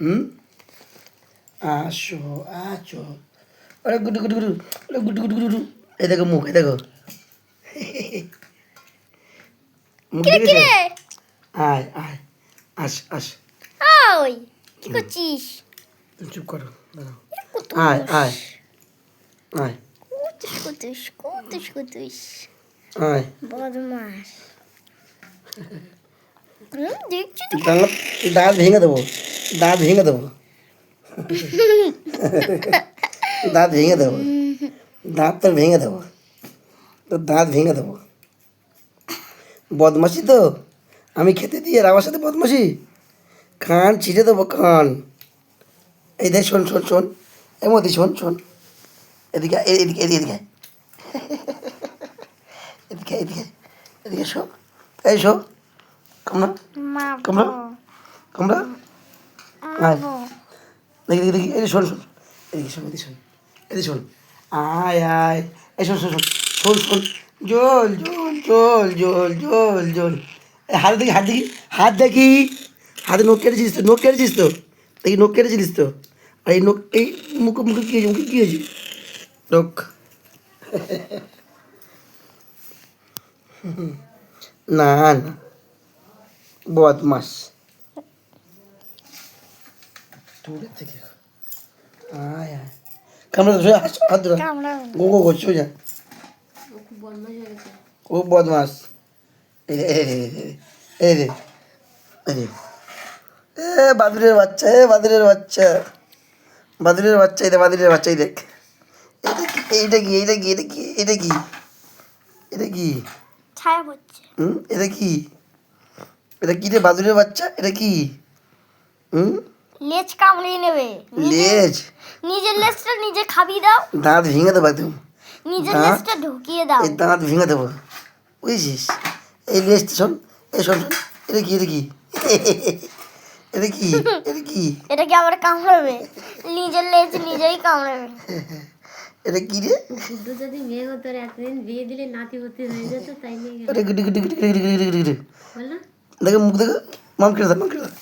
হুম আসো আছো, ওরে গুডু গুডু গুডু, ওরে গুডু গুডু গুডু, এই দেখো মুখ, এই দেখো মুখ কিরে দেখেছো? কিরে আয় আয়, আস আস, ওই কি করছিস? তুমি চুপ করো, দাঁড়াও। কুতুস আয় আয় আয় কুতুস কুতুস কুতুস কুতুস আয়, বদমাস। দেখছি তো দাঁত দাঁত ভেঙে দেবো, দাঁত ভেঙে দেবো, দাঁত ভেঙে দেবো, দাঁত তো ভেঙে দেবো, তো দাঁত ভেঙে দেবো। বদমাশি তো আমি খেতে দিয়ে আর আমার সাথে বদমাশি, কান ছিঁড়ে দেবো কান। এই দেখ, শোন শোন শোন, এর মধ্যে শোন শোন, এদিকে এদিকে এদিকে এদিকে এদিকে এদিকে এদিকে শো, এই শো, কামড়া কামড়া কামড়া, আয় দেখি দেখি দেখি, এই শোন শোন, এদিকে শোন এদিকে শোন, এদিকে শোন, আয় আয়, এই শোন শোন শোন শোন শোন, জল জল জল জল জল জল, এই হাত দেখি, হাত দেখি, হাত দেখি, হাতে নখ কেটেছিস তো, নখ কেটেছিস তো, দেখি নখ কেটেছিলিস তো, আর এই নখ, এই মুখে মুখে কী হয়েছে, মুখে কী হয়েছে, নখ, না না, বদমাস, দূরের থেকে, আয় আয়, কামড়া তো, হাত ধরা, গো গো গো, সোজা, খুব বদমাস, এই রে এই রে এই রে এই রে, এ বাদুড়ের বাচ্চা, এ বাদুড়ের বাচ্চা, বাদুড়ের বাচ্চা, এই দেখ বাদুড়ের বাচ্চা, এই দেখ, এইটা কি এইটা কি এইটা কি এইটা কি এটা কি, ছায়া পড়ছে। এটা কি, এটা কি রে বাদুড়ের বাচ্চা, এটা কি, হুম লেজ কামড়িয়ে নেবে। লেজ, নিজের লেজটা নিজে খাবি দাও, দাঁত ভেঙে দেবো একদম, নিজের দাঁত, লেজটা ঢুকিয়ে দাও। এই দাঁত ভেঙে দেবো, বুঝছিস, এই লেজ শোন, এই শোন শোন, এটা কি এটা কি, এটা কি এটা কি, এটা কি আবার কামড়াবে? নিজের লেজ নিজেই কামড়াবে। এটা কি রে, শুদ্ধ যদি মেয়ে হতো আর এতদিন বিয়ে দিলে নাতি ভর্তি হয়ে যেত, তাই নিয়ে গেল এটা গুটি গুটি গুটি গুটি গুটি গুটি গুটি, বলো। দেখো মুখ দেখো, মাম কেটে দাও, মাম কেটে দাও,